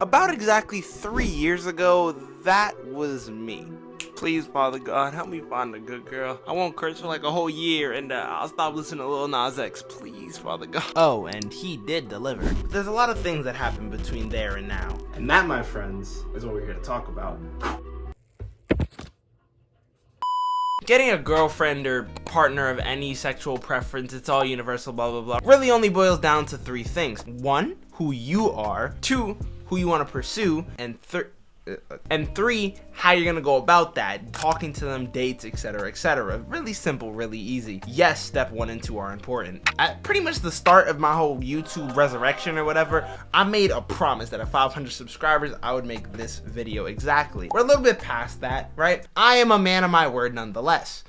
About exactly 3 years ago, that was me. Please, Father God, help me find a good girl. I won't curse for like a whole year, and I'll stop listening to Lil Nas X. Please, Father God. Oh, and he did deliver. But there's a lot of things that happened between there and now. And that, my friends, is what we're here to talk about. Getting a girlfriend or partner of any sexual preference, it's all universal, blah, blah, blah, really only boils down to 3 things. 1, who you are. 2, who you want to pursue. And 3, how you're gonna go about that, talking to them, dates, etc, etc. Really simple, really easy. Yes, step 1 and 2 are important. At pretty much the start of my whole YouTube resurrection or whatever, I made a promise that at 500 subscribers I would make this video exactly. We're a little bit past that, right? I am a man of my word nonetheless.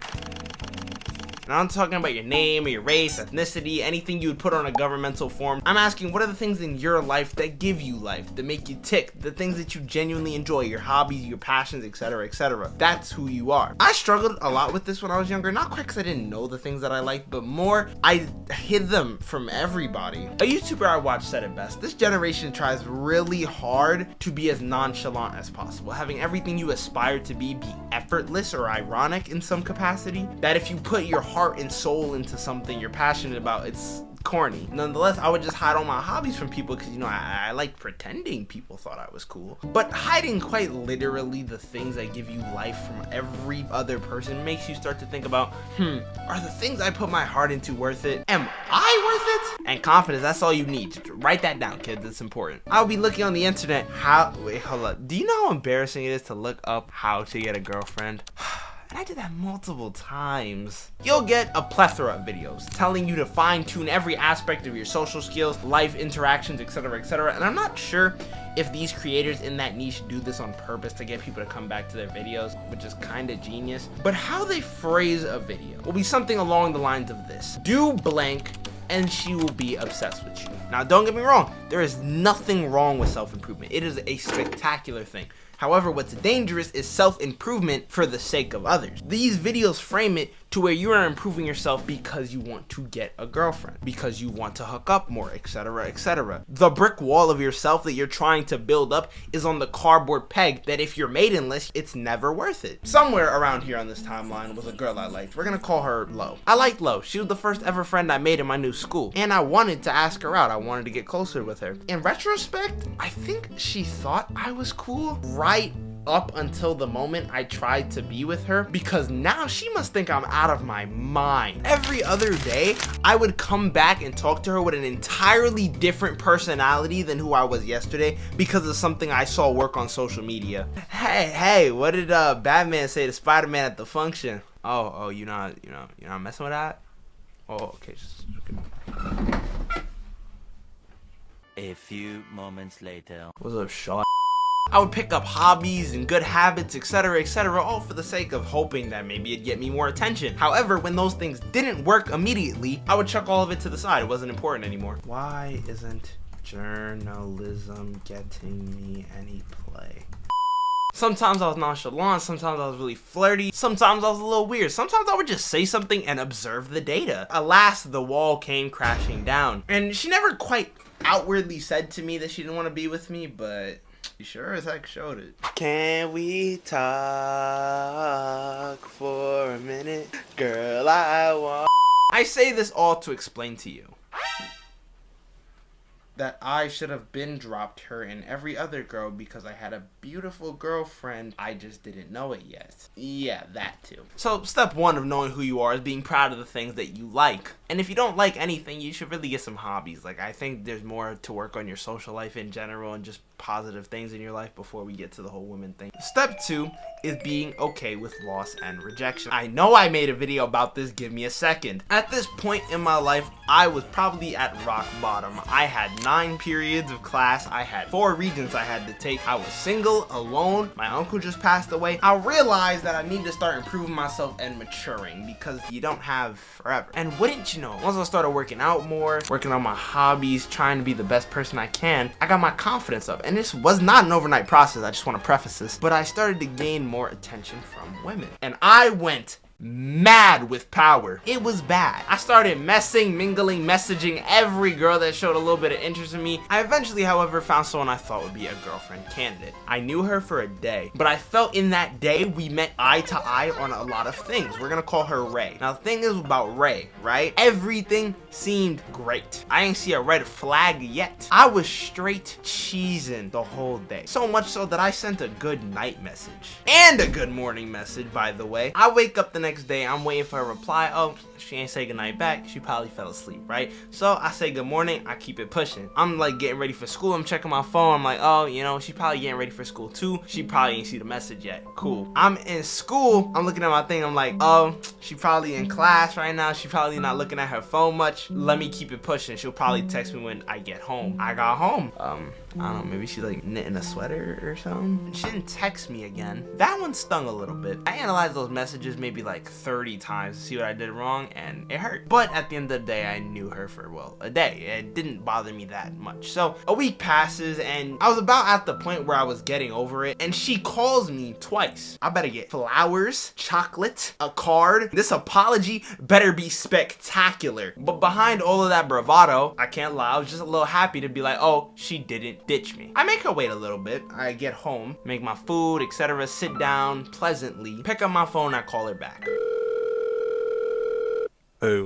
And I'm talking about your name or your race, ethnicity, anything you would put on a governmental form. I'm asking, what are the things in your life that give you life, that make you tick, the things that you genuinely enjoy, your hobbies, your passions, etc, etc. That's who you are. I struggled a lot with this when I was younger, not quite because I didn't know the things that I liked, but more I hid them from everybody. A YouTuber I watched said it best: this generation tries really hard to be as nonchalant as possible, having everything you aspire to be effortless or ironic in some capacity, that if you put your heart and soul into something you're passionate about, it's corny. Nonetheless, I would just hide all my hobbies from people because, you know, I like pretending people thought I was cool. But hiding quite literally the things that give you life from every other person makes you start to think about, are the things I put my heart into worth it? Am I worth it? And confidence, that's all you need. Write that down, kids, it's important. I'll be looking on the internet, wait, hold up. Do you know how embarrassing it is to look up how to get a girlfriend? And I did that multiple times. You'll get a plethora of videos telling you to fine-tune every aspect of your social skills, life interactions, etc, etc. And I'm not sure if these creators in that niche do this on purpose to get people to come back to their videos, which is kind of genius. But how they phrase a video will be something along the lines of this: do blank and she will be obsessed with you. Now, don't get me wrong, there is nothing wrong with self-improvement. It is a spectacular thing. However, what's dangerous is self-improvement for the sake of others. These videos frame it to where you are improving yourself because you want to get a girlfriend, because you want to hook up more, etc, etc. The brick wall of yourself that you're trying to build up is on the cardboard peg that if you're maidenless, it's never worth it. Somewhere around here on this timeline was a girl I liked. We're gonna call her Lo. I liked Lo. She was the first ever friend I made in my new school, and I wanted to ask her out. I wanted to get closer with her. In retrospect, I think she thought I was cool right up until the moment I tried to be with her, because now she must think I'm out of my mind. Every other day, I would come back and talk to her with an entirely different personality than who I was yesterday because of something I saw work on social media. Hey, what did Batman say to Spider-Man at the function? Oh, you're not messing with that? Oh, okay. A few moments later. What's up, Shaw? I would pick up hobbies and good habits, etc, etc, all for the sake of hoping that maybe it'd get me more attention. However, when those things didn't work immediately, I would chuck all of it to the side. It wasn't important anymore. Why isn't journalism getting me any play? Sometimes I was nonchalant, sometimes I was really flirty, sometimes I was a little weird, sometimes I would just say something and observe the data. Alas, the wall came crashing down. And she never quite outwardly said to me that she didn't want to be with me, but she sure as heck showed it. Can we talk for a minute? Girl, I want... I say this all to explain to you that I should have been dropped her and every other girl because I had a beautiful girlfriend. I just didn't know it yet. Yeah, that too. So step 1 of knowing who you are is being proud of the things that you like. And if you don't like anything, you should really get some hobbies. Like, I think there's more to work on your social life in general and just positive things in your life before we get to the whole women thing. Step 2 is being okay with loss and rejection. I know I made a video about this, give me a second. At this point in my life, I was probably at rock bottom. I had 9 periods of class, I had 4 regents I had to take, I was single, alone, my uncle just passed away. I realized that I need to start improving myself and maturing because you don't have forever. And wouldn't you know, once I started working out more, working on my hobbies, trying to be the best person I can, I got my confidence up. And this was not an overnight process, I just want to preface this, but I started to gain more attention from women. And I went mad with power. It was bad. I started messing, mingling, messaging every girl that showed a little bit of interest in me. I eventually, however, found someone I thought would be a girlfriend candidate. I knew her for a day, but I felt in that day we met eye to eye on a lot of things. We're gonna call her Ray. Now, the thing is about Ray, right? Everything seemed great. I ain't see a red flag yet. I was straight cheesing the whole day. So much so that I sent a good night message. And a good morning message, by the way. I wake up the next day, I'm waiting for a reply. Oh, she ain't say goodnight back. She probably fell asleep, right? So I say good morning, I keep it pushing. I'm like getting ready for school, I'm checking my phone, I'm like, oh, you know, she probably getting ready for school too. She probably ain't see the message yet. Cool. I'm in school, I'm looking at my thing, I'm like, oh, she probably in class right now. She probably not looking at her phone much. Let me keep it pushing. She'll probably text me when I get home. I got home. I don't know, maybe she's like knitting a sweater or something. She didn't text me again. That one stung a little bit. I analyzed those messages maybe like 30 times to see what I did wrong, and it hurt. But at the end of the day, I knew her for, well, a day. It didn't bother me that much. So a week passes, and I was about at the point where I was getting over it, and she calls me twice. I better get flowers, chocolate, a card. This apology better be spectacular. But behind all of that bravado, I can't lie, I was just a little happy to be like, oh, she didn't ditch me. I make her wait a little bit. I get home, make my food, etc., sit down pleasantly, pick up my phone, I call her back. Hey,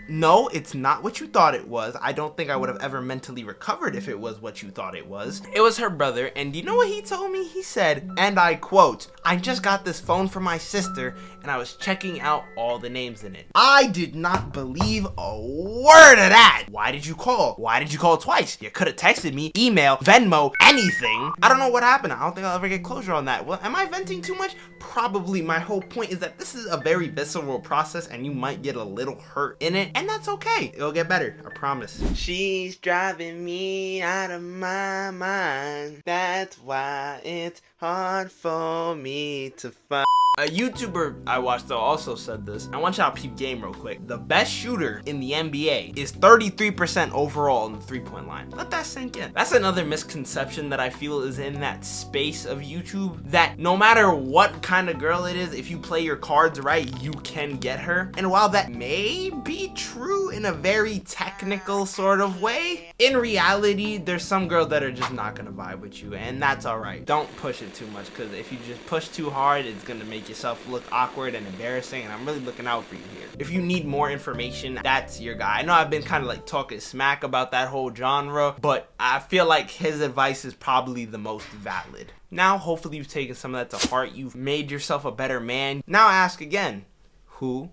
No, it's not what you thought it was. I don't think I would have ever mentally recovered if it was what you thought it was. It was her brother, and do you know what he told me? He said, and I quote, I just got this phone from my sister, and I was checking out all the names in it. I did not believe a word of that. Why did you call? Why did you call twice? You could have texted me, email, Venmo, anything. I don't know what happened. I don't think I'll ever get closure on that. Well, am I venting too much? Probably. My whole point is that this is a very visceral process, and you might get a little hurt in it. And that's okay. It'll get better. I promise. she's driving me out of my mind. That's why it's hard for me to find. A YouTuber I watched though also said this. I want y'all to peep game real quick. The best shooter in the NBA is 33% overall in the three-point line. Let that sink in. That's another misconception that I feel is in that space of YouTube, that no matter what kind of girl it is, if you play your cards right, you can get her. And while that may be true in a very technical sort of way, in reality, there's some girls that are just not gonna vibe with you, and that's alright. Don't push it too much, because if you just push too hard, it's gonna make yourself look awkward and embarrassing, and I'm really looking out for you here. If you need more information, that's your guy. I know I've been kind of like talking smack about that whole genre, but I feel like his advice is probably the most valid. Now, hopefully you've taken some of that to heart. You've made yourself a better man. Now ask again, who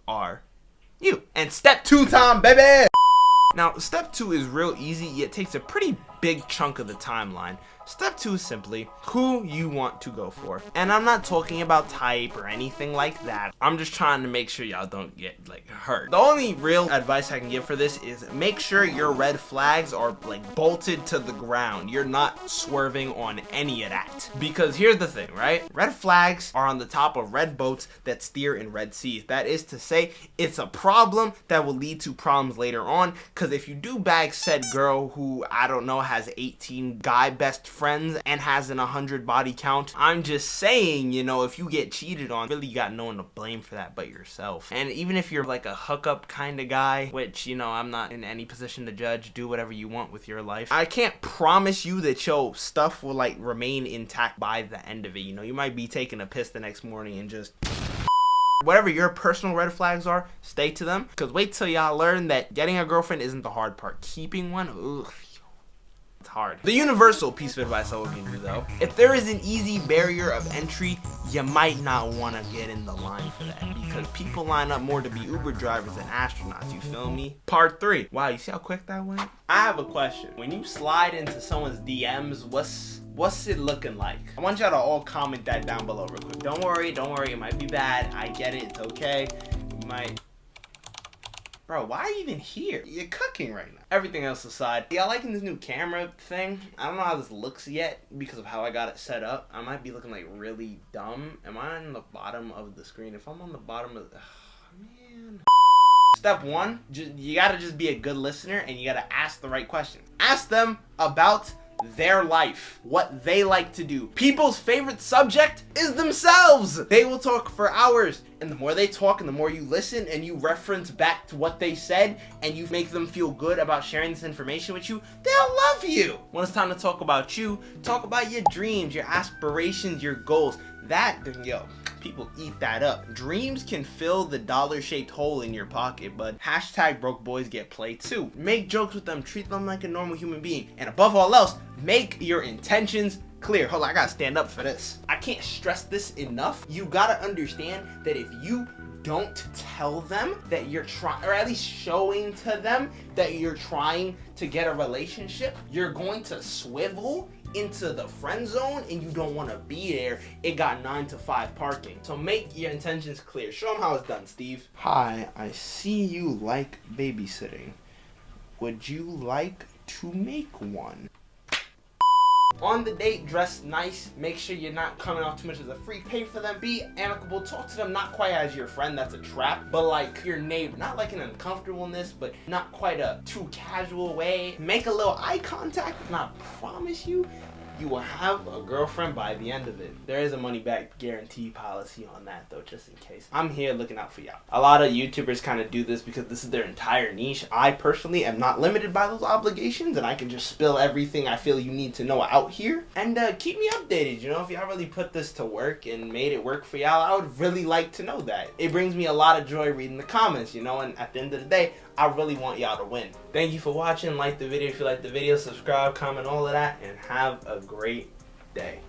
are you? And step 2 time, baby! Now, step 2 is real easy, yet takes a pretty big chunk of the timeline. Step 2 is simply who you want to go for. And I'm not talking about type or anything like that. I'm just trying to make sure y'all don't get like hurt. The only real advice I can give for this is make sure your red flags are like bolted to the ground. You're not swerving on any of that. Because here's the thing, right? Red flags are on the top of red boats that steer in red seas. That is to say, it's a problem that will lead to problems later on. Because if you do bag said girl who, I don't know, has 18 guy best friends and has an 100 body count, I'm just saying, you know, if you get cheated on, really you got no one to blame for that but yourself. And even if you're like a hookup kind of guy, which, you know, I'm not in any position to judge, do whatever you want with your life, I can't promise you that your stuff will like remain intact by the end of it. You know, you might be taking a piss the next morning and just whatever your personal red flags are, stay to them. Because wait till y'all learn that getting a girlfriend isn't the hard part. Keeping one, ugh, it's hard. The universal piece of advice I will give you though, if there is an easy barrier of entry, you might not want to get in the line for that, because people line up more to be Uber drivers than astronauts, you feel me? Part 3. Wow, you see how quick that went? I have a question. When you slide into someone's DMs, what's it looking like? I want y'all to all comment that down below real quick. Don't worry, it might be bad. I get it, it's okay. You might... Bro, why are you even here? You're cooking right now. Everything else aside, y'all liking this new camera thing? I don't know how this looks yet because of how I got it set up. I might be looking like really dumb. Am I on the bottom of the screen? If I'm on the bottom of the... Oh, man. Step 1, you gotta just be a good listener and you gotta ask the right question. Ask them about their life, what they like to do. People's favorite subject is themselves. They will talk for hours, and the more they talk and the more you listen and you reference back to what they said and you make them feel good about sharing this information with you, they'll love you. When it's time to talk about you, talk about your dreams, your aspirations, your goals. That, yo, people eat that up. Dreams can fill the dollar-shaped hole in your pocket, but hashtag broke boys get played too. Make jokes with them, treat them like a normal human being, and above all else, make your intentions clear. Hold on, I gotta stand up for this. I can't stress this enough. You gotta understand that if you don't tell them that you're trying, or at least showing to them that you're trying to get a relationship, you're going to swivel into the friend zone and you don't want to be there. It got 9 to 5 parking. So make your intentions clear. Show them how it's done, Steve. Hi, I see you like babysitting. Would you like to make one? On the date, dress nice. Make sure you're not coming off too much as a freak. Pay for them. Be amicable. Talk to them not quite as your friend, that's a trap, but like your neighbor. Not like an uncomfortableness, but not quite a too casual way. Make a little eye contact, and I promise you, you will have a girlfriend by the end of it. There is a money back guarantee policy on that though, just in case. I'm here looking out for y'all. A lot of YouTubers kind of do this because this is their entire niche. I personally am not limited by those obligations, and I can just spill everything I feel you need to know out here. And keep me updated, you know, if y'all really put this to work and made it work for y'all, I would really like to know that. It brings me a lot of joy reading the comments, you know, and at the end of the day, I really want y'all to win. Thank you for watching. Like the video if you like the video, subscribe, comment, all of that, and have a great day.